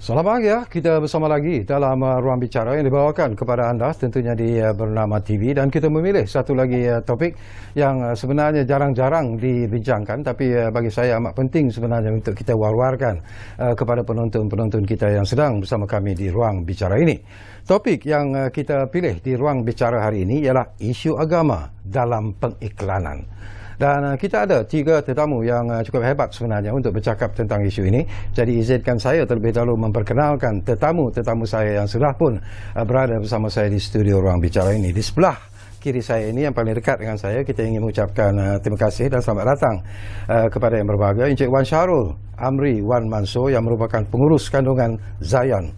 Selamat pagi ya, kita bersama lagi dalam Ruang Bicara yang dibawakan kepada anda tentunya di Bernama TV, dan kita memilih satu lagi topik yang sebenarnya jarang-jarang dibincangkan, tapi bagi saya amat penting sebenarnya untuk kita war-warkan kepada penonton-penonton kita yang sedang bersama kami di Ruang Bicara ini. Topik yang kita pilih di Ruang Bicara hari ini ialah isu agama dalam pengiklanan. Dan kita ada 3 tetamu yang cukup hebat sebenarnya untuk bercakap tentang isu ini. Jadi izinkan saya terlebih dahulu memperkenalkan tetamu-tetamu saya yang sudah pun berada bersama saya di studio Ruang Bicara ini. Di sebelah kiri saya ini yang paling dekat dengan saya, kita ingin mengucapkan terima kasih dan selamat datang kepada yang berbahagia Encik Wan Syarul Amri Wan Mansor yang merupakan pengurus kandungan Zion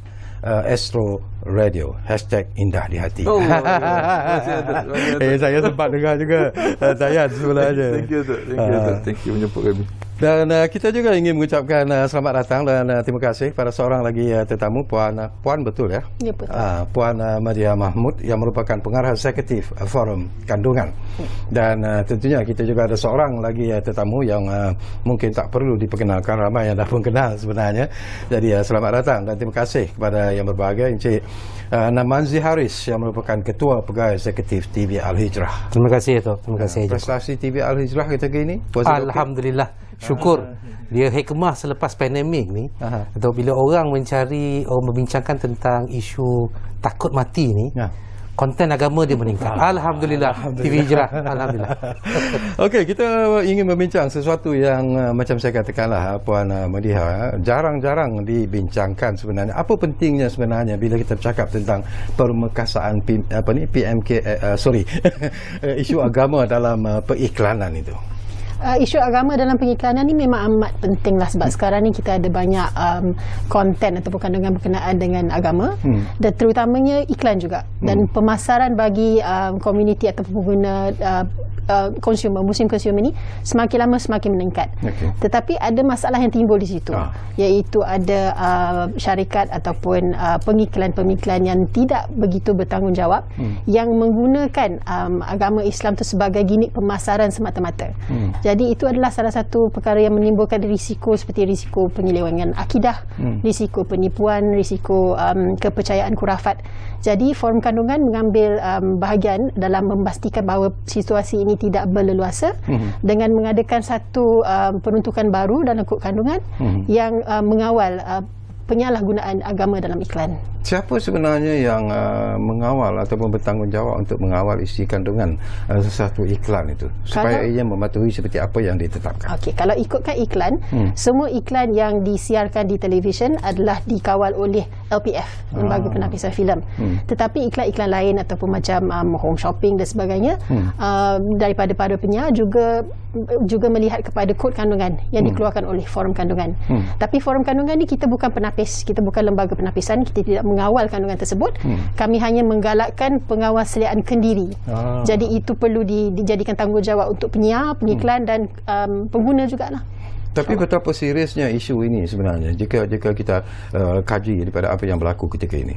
Astro Radio #indah di hati. Oh, saya sempat dengar juga Zayan sebenarnya. Thank you menyebut kami. Dan kita juga ingin mengucapkan selamat datang dan terima kasih pada seorang lagi tetamu, Puan betul ya? Ya, betul. Puan Madia Mahmud yang merupakan pengarah eksekutif Forum Kandungan. Dan tentunya kita juga ada seorang lagi tetamu yang mungkin tak perlu diperkenalkan, ramai yang dah pun kenal sebenarnya. Jadi selamat datang dan terima kasih kepada yang berbahagia Encik Namanzi Haris yang merupakan Ketua Pegawai Eksekutif TV Al-Hijrah. Terima kasih Tok. Terima kasih. Prestasi TV Al-Hijrah kita ke ini? Alhamdulillah. Syukur. Dia hikmah selepas pandemik ni. Atau bila orang membincangkan tentang isu takut mati ni, konten agama dia meningkat. Alhamdulillah. TV Hijrah. Alhamdulillah. Okey, kita ingin membincang sesuatu yang macam saya katakanlah Puan Madiha, jarang-jarang dibincangkan sebenarnya. Apa pentingnya sebenarnya bila kita bercakap tentang permekasaan isu agama dalam periklanan itu? Isu agama dalam pengiklanan ni memang amat penting lah, sebab sekarang ni kita ada banyak konten ataupun kandungan berkenaan dengan agama, dan terutamanya iklan juga, dan pemasaran bagi komuniti ataupun pengguna muslim consumer ni semakin lama semakin meningkat. Tetapi ada masalah yang timbul di situ, iaitu ada syarikat ataupun pengiklan-pengiklan yang tidak begitu bertanggungjawab, yang menggunakan agama Islam tu sebagai gimmick pemasaran semata-mata. Jadi itu adalah salah satu perkara yang menimbulkan risiko seperti risiko penyelewengan akidah, risiko penipuan, risiko kepercayaan khurafat. Jadi Forum Kandungan mengambil bahagian dalam memastikan bahawa situasi ini tidak berleluasa dengan mengadakan satu peruntukan baru dalam kod kandungan yang mengawal penyalahgunaan agama dalam iklan. Siapa sebenarnya yang mengawal ataupun bertanggungjawab untuk mengawal isi kandungan sesuatu iklan itu supaya ia mematuhi seperti apa yang ditetapkan? Okey, kalau ikutkan iklan, semua iklan yang disiarkan di televisyen adalah dikawal oleh LPF, Lembaga Penapisan Filem. Tetapi iklan-iklan lain ataupun macam home shopping dan sebagainya, daripada para penyiar juga melihat kepada kod kandungan yang dikeluarkan oleh Forum Kandungan. Tapi Forum Kandungan ni kita bukan penapis, kita bukan lembaga penapisan, kita tidak mengawal kandungan tersebut. Kami hanya menggalakkan pengawasliaan kendiri. Jadi itu perlu dijadikan tanggungjawab untuk penyiar, pengiklan dan pengguna jugalah. Tapi betapa seriusnya isu ini sebenarnya jika kita kaji daripada apa yang berlaku ketika ini?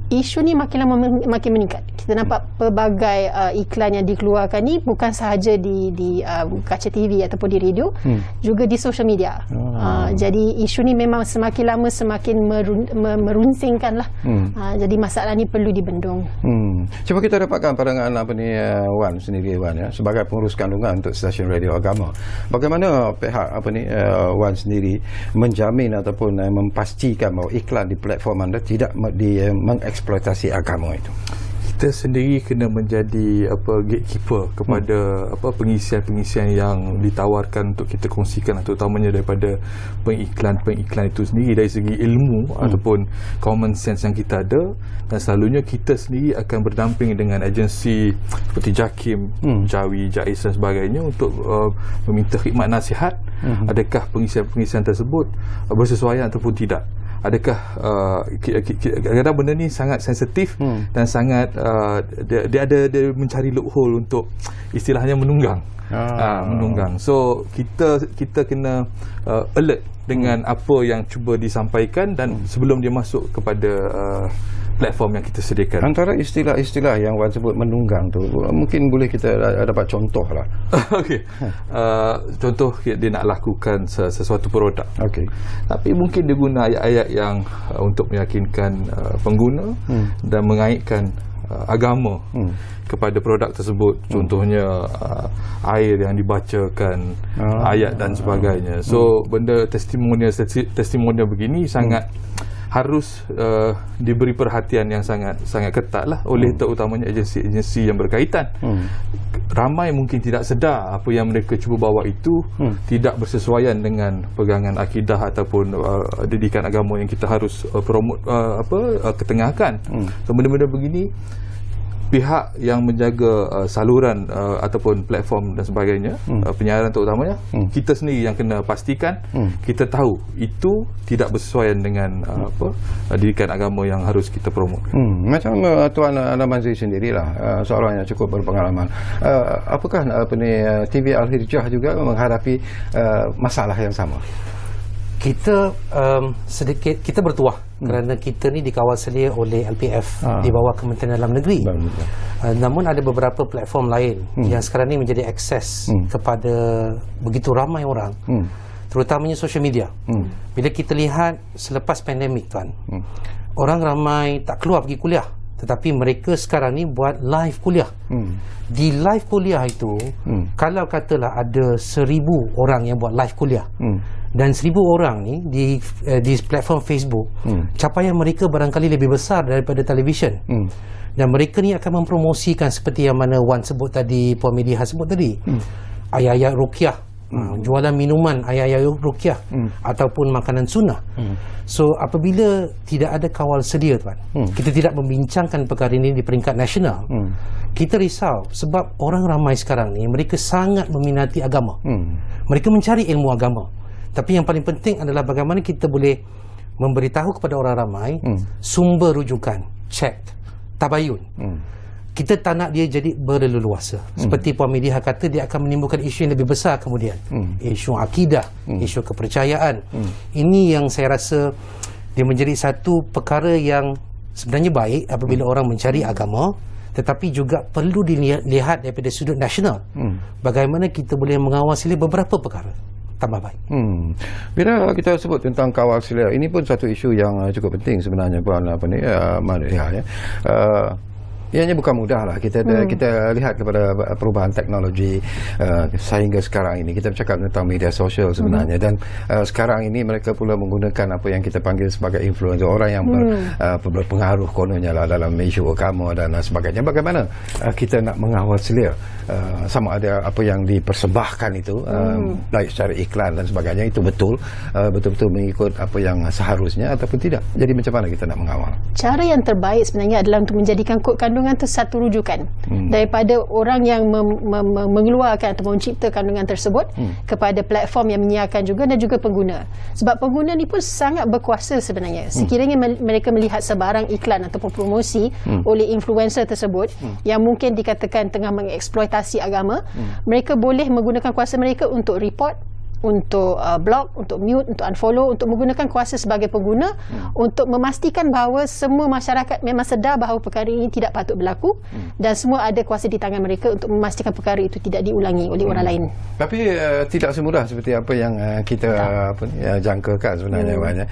Isu ni makin lama makin meningkat. Kita nampak pelbagai iklan yang dikeluarkan ni bukan sahaja di kaca TV ataupun di radio, juga di social media. Jadi isu ni memang semakin lama semakin merunsingkan lah. Jadi masalah ni perlu dibendung. Cuba kita dapatkan pandangan Wan sendiri, Wan, ya, sebagai pengurus kandungan untuk stesen radio agama. Bagaimana pihak Wan sendiri menjamin ataupun memastikan bahawa iklan di platform anda tidak eksploitasi agama itu? Kita sendiri kena menjadi gatekeeper kepada pengisian-pengisian yang ditawarkan untuk kita kongsikan, terutamanya daripada pengiklan itu sendiri dari segi ilmu ataupun common sense yang kita ada. Dan selalunya kita sendiri akan berdamping dengan agensi seperti JAKIM, Jawi, Jais dan sebagainya untuk meminta khidmat nasihat, adakah pengisian-pengisian tersebut bersesuaian ataupun tidak. Adakah kadang-kadang benda ni sangat sensitif dan sangat dia mencari loophole untuk istilahnya menunggang. menunggang. So kita kena alert dengan apa yang cuba disampaikan dan sebelum dia masuk kepada platform yang kita sediakan. Antara istilah-istilah yang Wan sebut menunggang tu, mungkin boleh kita dapat contoh lah. Okey. Contoh dia nak lakukan sesuatu produk. Okey. Tapi mungkin dia guna ayat-ayat yang untuk meyakinkan pengguna dan mengaitkan agama kepada produk tersebut. Contohnya air yang dibacakan, ayat dan sebagainya. So benda testimonial begini sangat harus diberi perhatian yang sangat ketat lah oleh terutamanya agensi-agensi yang berkaitan. Ramai mungkin tidak sedar apa yang mereka cuba bawa itu tidak bersesuaian dengan pegangan akidah ataupun didikan agama yang kita harus ketengahkan. So benda-benda begini pihak yang menjaga saluran ataupun platform dan sebagainya, penyiaran terutamanya, kita sendiri yang kena pastikan kita tahu itu tidak bersesuaian dengan didikan agama yang harus kita promote. Macam Tuan Al-Manzil sendirilah, seorang yang cukup berpengalaman. Apakah TV Al-Hirjah juga menghadapi masalah yang sama? Kita sedikit kita bertuah kerana kita ni dikawal selia oleh LPF di bawah Kementerian Dalam Negeri. Namun ada beberapa platform lain yang sekarang ni menjadi akses kepada begitu ramai orang, terutamanya social media. Bila kita lihat selepas pandemik, Tuan, orang ramai tak keluar pergi kuliah, tetapi mereka sekarang ni buat live kuliah. Di live kuliah itu, kalau katalah ada 1,000 orang yang buat live kuliah, dan 1,000 orang ni di platform Facebook, capaian mereka barangkali lebih besar daripada televisyen. Dan mereka ni akan mempromosikan seperti yang mana Wan sebut tadi, Puan Mediha sebut tadi, ayat-ayat ruqyah, jualan minuman ayat-ayat ruqyah, ataupun makanan sunnah. So apabila tidak ada kawal sedia, Tuan, kita tidak membincangkan perkara ini di peringkat nasional, kita risau sebab orang ramai sekarang ni mereka sangat meminati agama, mereka mencari ilmu agama. Tapi yang paling penting adalah bagaimana kita boleh memberitahu kepada orang ramai sumber rujukan, cek, tabayun. Kita tak nak dia jadi berleluasa. Seperti Puan Mediha kata, dia akan menimbulkan isu yang lebih besar kemudian. Isu akidah, isu kepercayaan. Ini yang saya rasa dia menjadi satu perkara yang sebenarnya baik apabila orang mencari agama, tetapi juga perlu dilihat daripada sudut nasional. Bagaimana kita boleh mengawasi beberapa perkara tambah baik. Bila kita sebut tentang kawal selia, ini pun satu isu yang cukup penting sebenarnya, Puan Mediha, ya. Ianya bukan mudah lah. Kita lihat kepada perubahan teknologi sehingga sekarang ini. Kita bercakap tentang media sosial sebenarnya, dan sekarang ini mereka pula menggunakan apa yang kita panggil sebagai influencer, orang yang berpengaruh kononnya lah dalam isu agama dan sebagainya. Bagaimana kita nak mengawal selia sama ada apa yang dipersembahkan itu, baik secara iklan dan sebagainya, itu betul-betul mengikut apa yang seharusnya ataupun tidak. Jadi macam mana kita nak mengawal? Cara yang terbaik sebenarnya adalah untuk menjadikan kod kandungan itu satu rujukan daripada orang yang mengeluarkan atau mencipta kandungan tersebut kepada platform yang menyiarkan juga, dan juga pengguna. Sebab pengguna ni pun sangat berkuasa sebenarnya. Sekiranya mereka melihat sebarang iklan ataupun promosi oleh influencer tersebut yang mungkin dikatakan tengah mengeksploitasi agama, mereka boleh menggunakan kuasa mereka untuk report, untuk block, untuk mute, untuk unfollow, untuk menggunakan kuasa sebagai pengguna untuk memastikan bahawa semua masyarakat memang sedar bahawa perkara ini tidak patut berlaku, dan semua ada kuasa di tangan mereka untuk memastikan perkara itu tidak diulangi oleh orang lain. Tapi tidak semudah seperti apa yang kita jangkakan sebenarnya.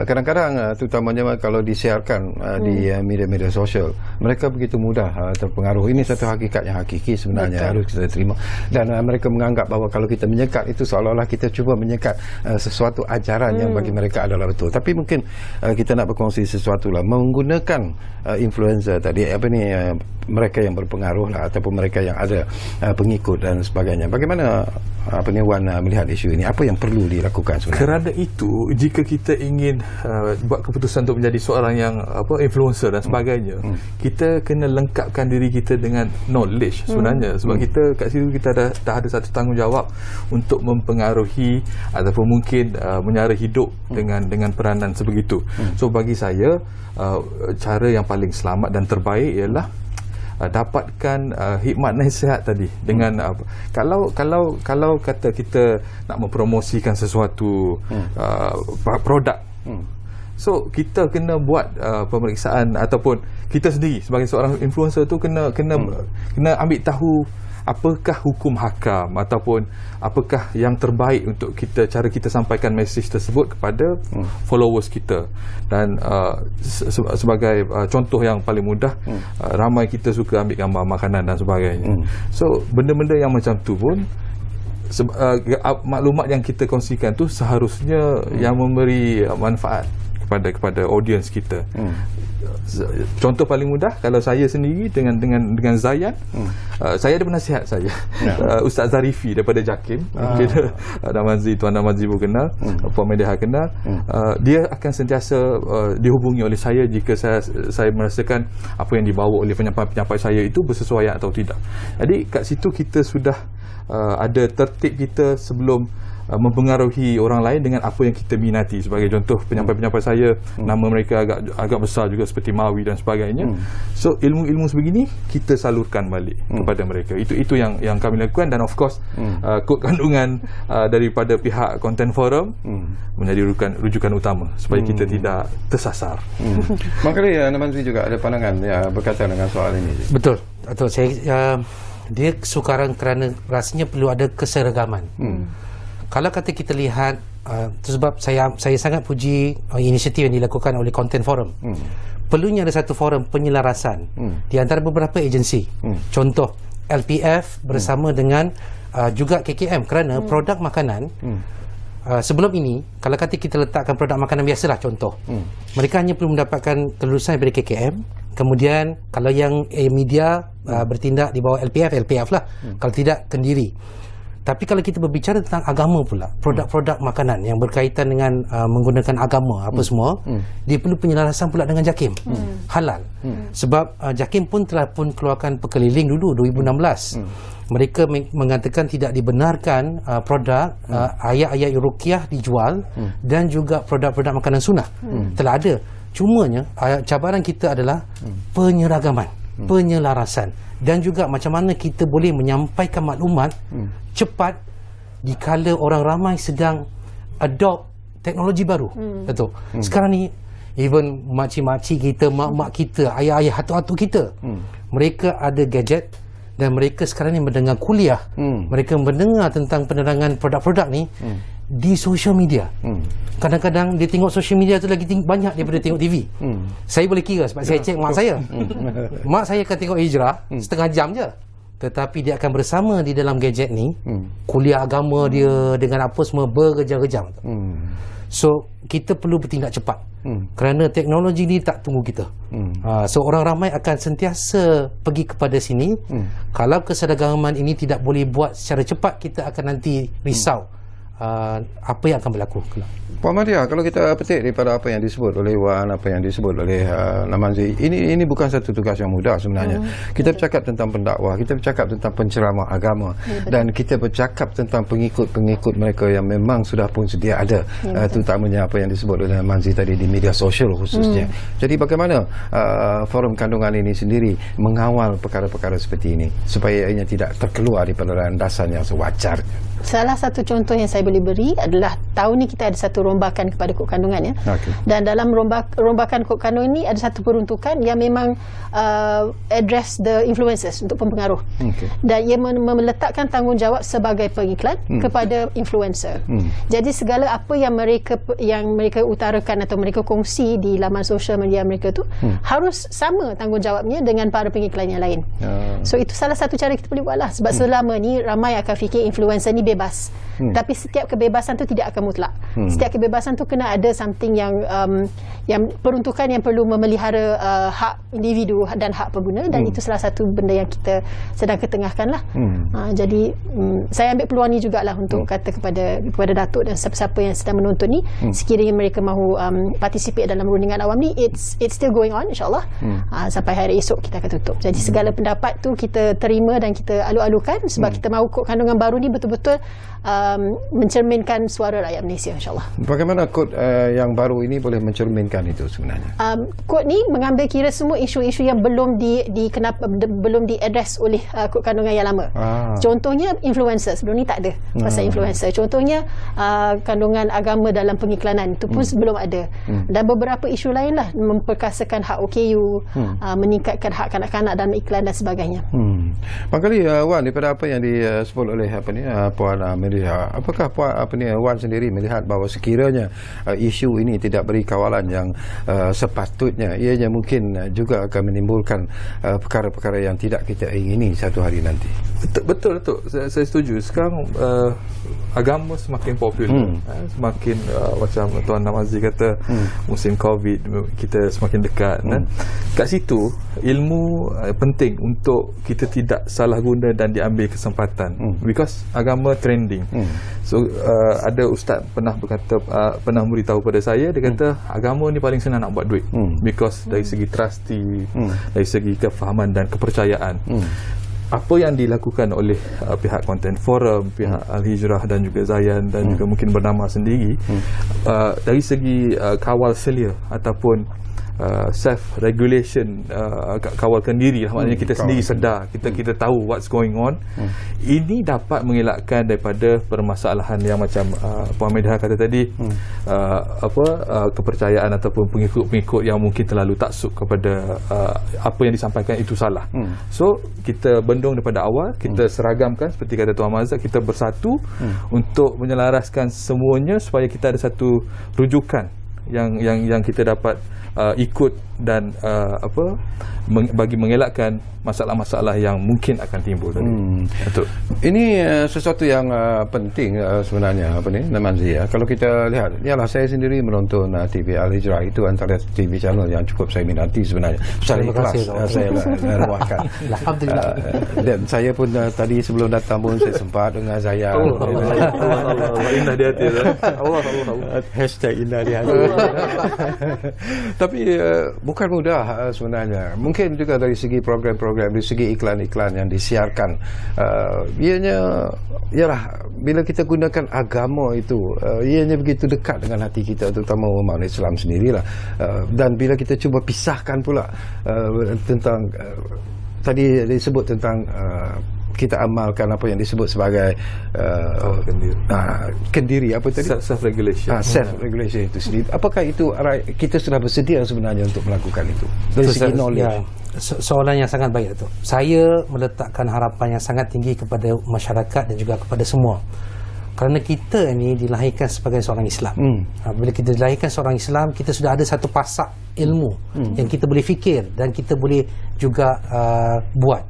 Kadang-kadang terutamanya kalau disiarkan di media-media sosial, mereka begitu mudah terpengaruh. Ini satu hakikat yang hakiki sebenarnya. Harus kita terima, dan mereka menganggap bahawa kalau kita menyekat itu seolah-olah kita cuba menyekat sesuatu ajaran yang bagi mereka adalah betul. Tapi mungkin kita nak berkongsi sesuatu lah, menggunakan influencer tadi, mereka yang berpengaruh lah, ataupun mereka yang ada pengikut dan sebagainya. Bagaimana Wan melihat isu ini? Apa yang perlu dilakukan sebenarnya? Kerana itu, jika kita ingin buat keputusan untuk menjadi seorang yang influencer dan sebagainya, kita kena lengkapkan diri kita dengan knowledge sebenarnya. Sebab kita kat situ kita dah ada satu tanggungjawab untuk mempengaruhi ataupun mungkin menyara hidup dengan peranan sebegitu. So bagi saya, cara yang paling selamat dan terbaik ialah dapatkan hikmat nasihat tadi dengan kalau kata kita nak mempromosikan sesuatu produk, so kita kena buat pemeriksaan, ataupun kita sendiri sebagai seorang influencer tu kena ambil tahu apakah hukum hakam ataupun apakah yang terbaik untuk cara kita sampaikan mesej tersebut kepada followers kita. Dan sebagai contoh yang paling mudah, ramai kita suka ambil gambar makanan dan sebagainya. So benda-benda yang macam tu pun maklumat yang kita kongsikan tu seharusnya yang memberi manfaat kepada audiens kita. Contoh paling mudah, kalau saya sendiri dengan Zayan, saya ada penasihat saya, Ustaz Zarifi daripada JAKIM, mungkin Tuan Namazi pun kenal, Puan Medeha kenal. Dia akan sentiasa dihubungi oleh saya jika saya merasakan apa yang dibawa oleh penyampai saya itu bersesuaian atau tidak. Jadi kat situ kita sudah ada tertib kita sebelum mempengaruhi orang lain dengan apa yang kita minati. Sebagai contoh, penyampai-penyampai saya, nama mereka agak besar juga seperti Mawi dan sebagainya. So ilmu-ilmu sebegini kita salurkan balik kepada mereka. Itu yang kami lakukan. Dan of course kod kandungan daripada pihak Content Forum menjadi rujukan utama supaya kita tidak tersasar. Maknanya Namazi juga ada pandangan berkaitan dengan soal ini. Betul. Atau dia sukaran kerana rasanya perlu ada keseragaman. Kalau kata kita lihat, sebab saya sangat puji inisiatif yang dilakukan oleh Content Forum. Perlunya ada satu forum penyelarasan di antara beberapa agensi. Contoh LPF bersama dengan juga KKM, kerana produk makanan sebelum ini, kalau kata kita letakkan produk makanan biasalah contoh, mereka hanya perlu mendapatkan kelulusan daripada KKM. Kemudian kalau yang media bertindak di bawah LPF lah, kalau tidak Kendiri. Tapi kalau kita berbicara tentang agama pula, produk-produk makanan yang berkaitan dengan menggunakan agama apa semua, dia perlu penyelarasan pula dengan JAKIM halal. Sebab JAKIM pun telah keluarkan perkeliling dulu 2016. Mereka mengatakan tidak dibenarkan produk ayat-ayat ruqyah dijual dan juga produk-produk makanan sunnah. Telah ada. Cumanya cabaran kita adalah penyeragaman, penyelarasan, dan juga macam mana kita boleh menyampaikan maklumat cepat dikala orang ramai sedang adopt teknologi baru. Betul. Sekarang ni even makcik-makcik kita, mak-mak kita, ayah-ayah, atuk-atuk kita, mereka ada gadget dan mereka sekarang ni mendengar kuliah, mereka mendengar tentang penerangan produk-produk ni di social media. Kadang-kadang dia tengok social media tu lagi banyak daripada tengok TV. Saya boleh kira sebab saya cek mak saya. Mak saya akan tengok Hijrah setengah jam je, tetapi dia akan bersama di dalam gadget ni, kuliah agama dia dengan apa semua berjam-jam. So kita perlu bertindak cepat kerana teknologi ni tak tunggu kita. So orang ramai akan sentiasa pergi kepada sini. Kalau keseragaman ini tidak boleh buat secara cepat, kita akan nanti risau apa yang akan berlaku. Puan Madia, kalau kita petik daripada apa yang disebut oleh Wan, apa yang disebut oleh Namazi, ini bukan satu tugas yang mudah sebenarnya. Kita bercakap tentang pendakwah, kita bercakap tentang penceramah agama, dan kita bercakap tentang pengikut-pengikut mereka yang memang sudah pun sedia ada, terutamanya apa yang disebut oleh Namazi tadi di media sosial khususnya. Jadi bagaimana forum kandungan ini sendiri mengawal perkara-perkara seperti ini supaya ianya tidak terkeluar daripada landasan yang sewajarnya? Salah satu contoh yang saya boleh beri adalah tahun ni kita ada satu rombakan kepada kod kandungan, ya. Dan dalam rombakan kod kandungan ini ada satu peruntukan yang memang address the influencers, untuk pempengaruh. Dan ia meletakkan tanggungjawab sebagai pengiklan kepada influencer. Jadi segala apa yang mereka utarakan atau mereka kongsi di laman sosial media mereka tu harus sama tanggungjawabnya dengan para pengiklan yang lain. So itu salah satu cara kita boleh buat lah. Sebab selama ni ramai akan fikir influencer ni bebas. Tapi setiap kebebasan tu tidak akan mutlak. Setiap kebebasan tu kena ada something yang peruntukan yang perlu memelihara hak individu dan hak pengguna, dan itu salah satu benda yang kita sedang ketengahkan lah. Jadi saya ambil peluang ni jugalah untuk kata kepada Datuk dan siapa-siapa yang sedang menonton ni, sekiranya mereka mahu participate dalam rundingan awam ni, it's still going on, insyaAllah. Sampai hari esok kita akan tutup. Jadi segala pendapat tu kita terima dan kita alu-alukan, sebab kita mahu kod kandungan baru ni betul-betul mencerminkan suara rakyat Malaysia, insyaAllah. Bagaimana kod yang baru ini boleh mencerminkan itu sebenarnya? Kod ni mengambil kira semua isu-isu yang belum belum diadres oleh kod kandungan yang lama. Contohnya influencer, sebelum ni tak ada pasal influencer. Contohnya kandungan agama dalam pengiklanan, itu pun belum ada. Dan beberapa isu lain lah, memperkasakan hak OKU, meningkatkan hak kanak-kanak dalam iklan dan sebagainya. Barangkali Wan, daripada apa yang disebut oleh Puan Amelia, apakah Wan sendiri melihat bahawa sekiranya isu ini tidak beri kawalan yang sepatutnya, ianya mungkin juga akan menimbulkan perkara-perkara yang tidak kita ingini satu hari nanti? Betul. Saya setuju. Sekarang agama semakin popular, semakin macam Tuan Namazi kata, musim COVID kita semakin dekat. Kat situ ilmu penting untuk kita tidak salah guna dan diambil kesempatan, because agama trending. So ada ustaz pernah berkata, pernah beritahu pada saya, dia kata agama ni paling senang nak buat duit, because dari segi trusty, dari segi kefahaman dan kepercayaan. Apa yang dilakukan oleh pihak Content Forum, pihak Al-Hijrah dan juga Zayan dan juga mungkin Bernama sendiri, dari segi kawal selia ataupun self-regulation, kawalkan diri lah, maknanya kita sendiri sedar, kita tahu what's going on. Ini dapat mengelakkan daripada permasalahan yang macam Puan Medha kata tadi, kepercayaan ataupun pengikut-pengikut yang mungkin terlalu taksub kepada apa yang disampaikan itu salah. So kita bendung daripada awal, kita seragamkan seperti kata Tuan Mazhar, kita bersatu untuk menyelaraskan semuanya supaya kita ada satu rujukan yang kita dapat ikut dan bagi mengelakkan masalah-masalah yang mungkin akan timbul. Betul. Ini sesuatu yang penting sebenarnya Namazi, Kalau kita lihat, ialah saya sendiri menonton TV Al-Hijrah, itu antara TV channel yang cukup saya minati sebenarnya. Secara ikhlas saya lakukan. Alhamdulillah. Dan saya pun tadi sebelum datang pun saya sempat dengan Zayan. Allah indah di hati. Allah. Hashtag indah di hati. Tapi bukan mudah sebenarnya. Mungkin juga dari segi program-program, dari segi iklan-iklan yang disiarkan, ialah bila kita gunakan agama itu, ianya begitu dekat dengan hati kita, terutama umat Islam sendirilah. Dan bila kita cuba pisahkan pula tentang tadi disebut tentang kita amalkan apa yang disebut sebagai kendiri, apa tadi? Self-regulation. Self-regulation itu sendiri. Apakah itu kita sudah bersedia sebenarnya untuk melakukan itu? Dari segi knowledge. Soalan yang sangat baik itu. Saya meletakkan harapan yang sangat tinggi kepada masyarakat dan juga kepada semua. Kerana kita ni dilahirkan sebagai seorang Islam. Bila kita dilahirkan seorang Islam, kita sudah ada satu pasak ilmu yang kita boleh fikir dan kita boleh juga buat.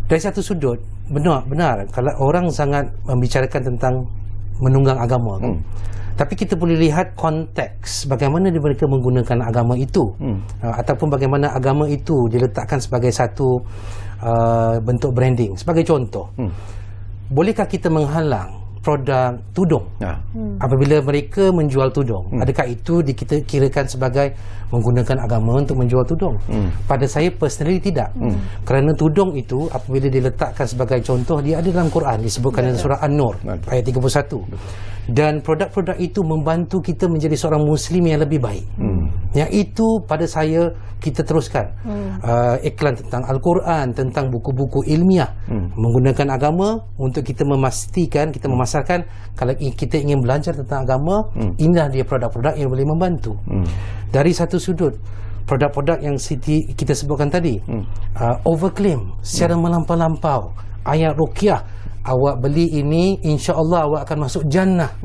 Dari satu sudut, benar kalau orang sangat membicarakan tentang menunggang agama, tapi kita boleh lihat konteks bagaimana mereka menggunakan agama itu, ataupun bagaimana agama itu diletakkan sebagai satu bentuk branding. Sebagai contoh, bolehkah kita menghalang produk tudung apabila mereka menjual tudung? Adakah itu kita kirakan sebagai menggunakan agama untuk menjual tudung? Pada saya personally tidak. Kerana tudung itu apabila diletakkan sebagai contoh, dia ada dalam Quran, disebutkan dalam surah An-Nur ayat 31. Dan produk-produk itu membantu kita menjadi seorang Muslim yang lebih baik. Yang itu pada saya kita teruskan iklan tentang Al-Quran, tentang buku-buku ilmiah menggunakan agama untuk kita memastikan, kita memasarkan kalau kita ingin belajar tentang agama, inilah dia produk-produk yang boleh membantu. Dari satu sudut, produk-produk yang kita sebutkan tadi, overclaim secara melampau-lampau, ayat ruqyah, awak beli ini insya-Allah awak akan masuk jannah.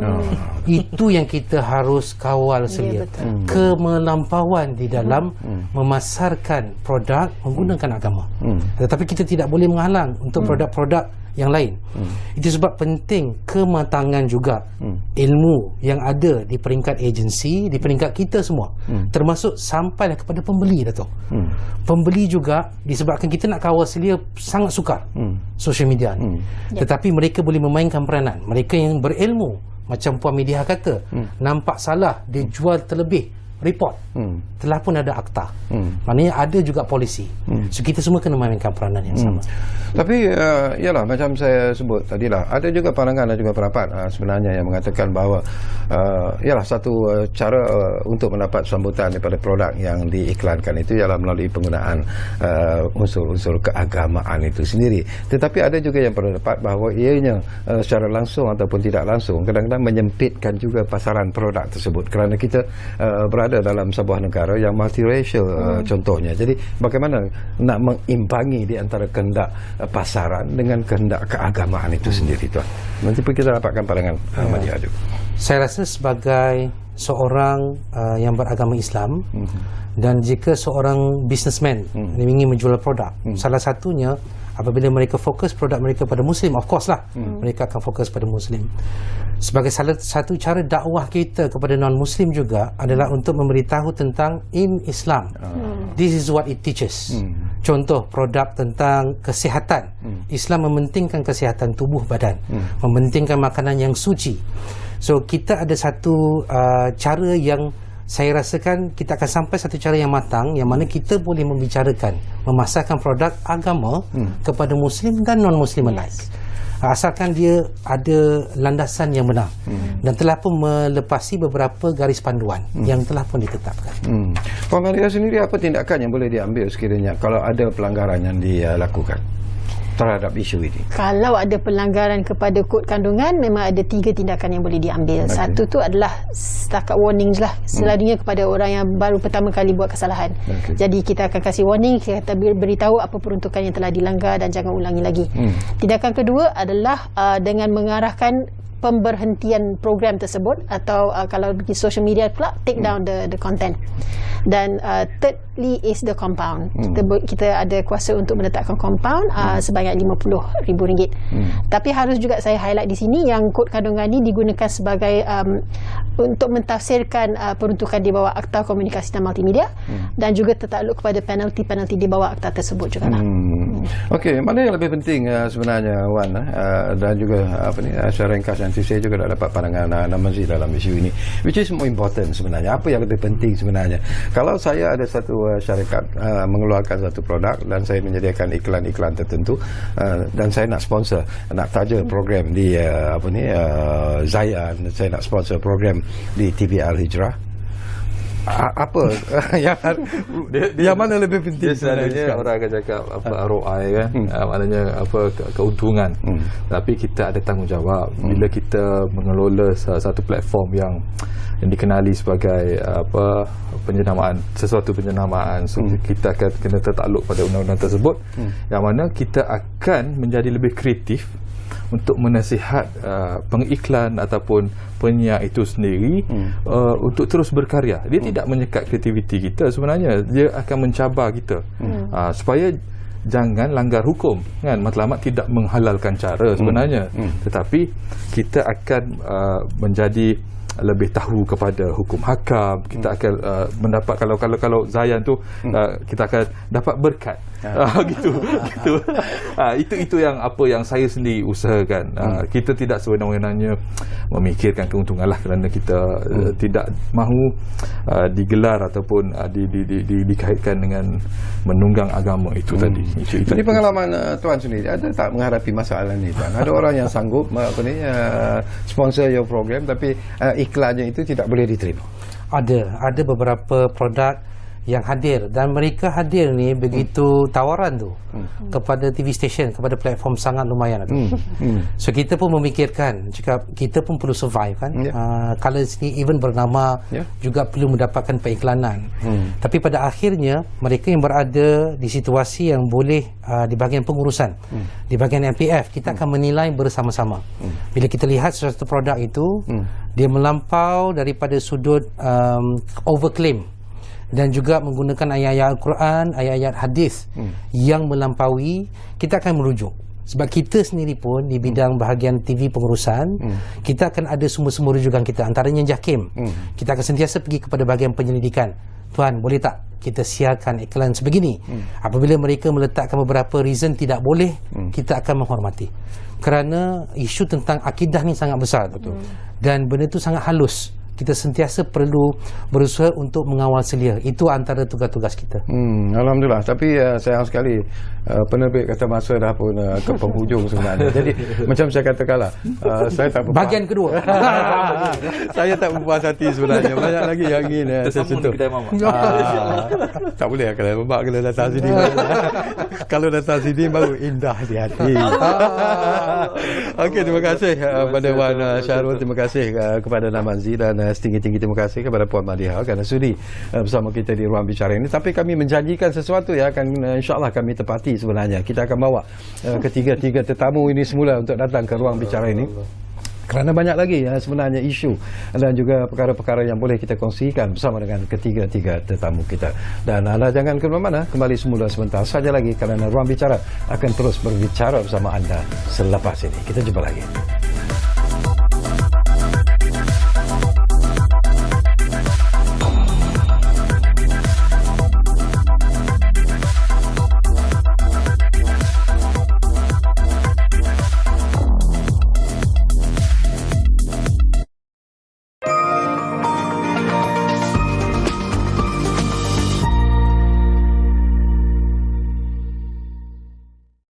Itu yang kita harus kawal selia. Kemelampauan di dalam memasarkan produk menggunakan agama. Tetapi kita tidak boleh menghalang untuk produk-produk yang lain. Itu sebab penting kematangan juga ilmu yang ada di peringkat agensi, di peringkat kita semua, termasuk sampailah kepada pembeli, Dato'. Pembeli juga, disebabkan kita nak kawal selia sangat sukar social media ni. Tetapi mereka boleh memainkan peranan. Mereka yang berilmu, macam Puan Medha kata, nampak salah dia jual terlebih report. Telah pun ada akta. Maknanya ada juga polisi. So kita semua kena memainkan peranan yang sama. Tapi yalah, macam saya sebut tadilah, ada juga pandangan dan juga pendapat sebenarnya yang mengatakan bahawa yalah, satu cara untuk mendapat sambutan daripada produk yang diiklankan itu ialah melalui penggunaan unsur-unsur keagamaan itu sendiri. Tetapi ada juga yang berpendapat bahawa ianya secara langsung ataupun tidak langsung kadang-kadang menyempitkan juga pasaran produk tersebut, kerana kita berada dalam sebuah negara yang multiracial contohnya. Jadi bagaimana nak mengimbangi di antara kehendak pasaran dengan kehendak keagamaan itu sendiri, tuan? Nanti pun kita dapatkan pandangan Ahmad Yadu. Saya rasa sebagai seorang yang beragama Islam, dan jika seorang businessman ingin menjual produk, salah satunya apabila mereka fokus produk mereka pada Muslim, of course lah mereka akan fokus pada Muslim. Sebagai salah satu cara dakwah kita kepada non-Muslim juga adalah untuk memberitahu tentang in Islam. This is what it teaches. Contoh produk tentang kesihatan. Islam mementingkan kesihatan tubuh badan, mementingkan makanan yang suci. So kita ada satu cara yang saya rasakan kita akan sampai satu cara yang matang, yang mana kita boleh membicarakan, memasarkan produk agama kepada Muslim dan non-Muslim alike. Asalkan dia ada landasan yang benar dan telah pun melepasi beberapa garis panduan yang telah pun ditetapkan. Puan Maria sendiri, apa tindakan yang boleh diambil sekiranya kalau ada pelanggaran yang dilakukan terhadap isu ini? Kalau ada pelanggaran kepada kod kandungan, memang ada 3 tindakan yang boleh diambil. Satu tu adalah setakat warning je lah, selalunya kepada orang yang baru pertama kali buat kesalahan. Jadi kita akan kasih warning, kita beritahu apa peruntukan yang telah dilanggar dan jangan ulangi lagi. Tindakan kedua adalah dengan mengarahkan pemberhentian program tersebut, atau kalau di social media pula, take down the content. Dan thirdly is the compound. Kita ada kuasa untuk meletakkan compound sebanyak RM50,000. Tapi harus juga saya highlight di sini yang kod kandungan ini digunakan sebagai untuk mentafsirkan peruntukan di bawah Akta Komunikasi dan Multimedia, dan juga tertakluk kepada penalti-penalti di bawah akta tersebut juga lah. Okey, mana yang lebih penting sebenarnya, Wan, dan juga secara ringkas nanti saya juga dah dapat pandangan Namazi dalam isu ini, which is more important sebenarnya. Apa yang lebih penting sebenarnya? Kalau saya ada satu syarikat mengeluarkan satu produk dan saya menyediakan iklan-iklan tertentu, dan saya nak sponsor, nak taja program di Zayan, saya nak sponsor program di TV Al-Hijrah, apa yang mana lebih penting? Sebenarnya orang akan cakap apa ROI kan, maknanya apa keuntungan. Tapi kita ada tanggungjawab bila kita mengelola satu platform yang dikenali sebagai apa sesuatu penjenamaan. So kita akan kena tertakluk pada undang-undang tersebut, yang mana kita akan menjadi lebih kreatif untuk menasihat pengiklan ataupun penyiar itu sendiri untuk terus berkarya. Dia tidak menyekat kreativiti kita, sebenarnya dia akan mencabar kita supaya jangan langgar hukum kan. Matlamat tidak menghalalkan cara sebenarnya, tetapi kita akan menjadi lebih tahu kepada hukum hakam. Kita akan mendapat, kalau Zayan tu kita akan dapat berkat gitu. Itu yang apa yang saya sendiri usahakan. Kita tidak sewenang-wenangnya memikirkan keuntungan lah, kerana kita tidak mahu digelar ataupun dikaitkan dengan menunggang agama itu tadi. Jadi pengalaman tuan sendiri, ada tak menghadapi masalah ni, tuan? Ada orang yang sanggup sponsor your program, tapi iklannya itu tidak boleh diterima. Ada beberapa produk yang hadir, dan mereka hadir ni begitu tawaran tu kepada TV station, kepada platform sangat lumayan tu. So kita pun memikirkan, cakap kita pun perlu survive kan. Kalau sini even bernama juga perlu mendapatkan periklanan. Tapi pada akhirnya mereka yang berada di situasi yang boleh di bahagian pengurusan, di bahagian MPF, kita akan menilai bersama-sama. Bila kita lihat sesuatu produk itu dia melampau daripada sudut overclaim, dan juga menggunakan ayat-ayat Al-Quran, ayat-ayat hadis yang melampaui, kita akan merujuk. Sebab kita sendiri pun di bidang bahagian TV pengurusan, kita akan ada sumber-sumber rujukan kita, antaranya JAKIM. Kita akan sentiasa pergi kepada bahagian penyelidikan. Tuan, boleh tak kita siarkan iklan sebegini? Apabila mereka meletakkan beberapa reason tidak boleh, kita akan menghormati. Kerana isu tentang akidah ni sangat besar. Dan benda tu sangat halus. kita sentiasa perlu berusaha untuk mengawal selia. Itu antara tugas-tugas kita. Alhamdulillah. Tapi sayang sekali penerbit kata masa dah pun ke penghujung sebenarnya. Jadi macam saya katakanlah, saya tak berpuas. Bahagian kedua. Saya tak berpuas hati sebenarnya. Banyak lagi yang ingin saya sentuh. Tak boleh kalau Mak kena datang sini. Kalau datang sini baru indah di hati. Okey, terima kasih pada Wan Syahrul, terima kasih kepada Namanzi, dan setinggi-tinggi terima kasih kepada Puan Maliha kerana sudi bersama kita di Ruang Bicara ini. Tapi kami menjanjikan sesuatu yang akan insya-Allah kami tepati sebenarnya. Kita akan bawa ketiga-tiga tetamu ini semula untuk datang ke Ruang Bicara ini. Kerana banyak lagi sebenarnya isu dan juga perkara-perkara yang boleh kita kongsikan bersama dengan ketiga-tiga tetamu kita. Dan anda jangan ke mana-mana, kembali semula sebentar saja lagi kerana Ruang Bicara akan terus berbicara bersama anda selepas ini. Kita jumpa lagi.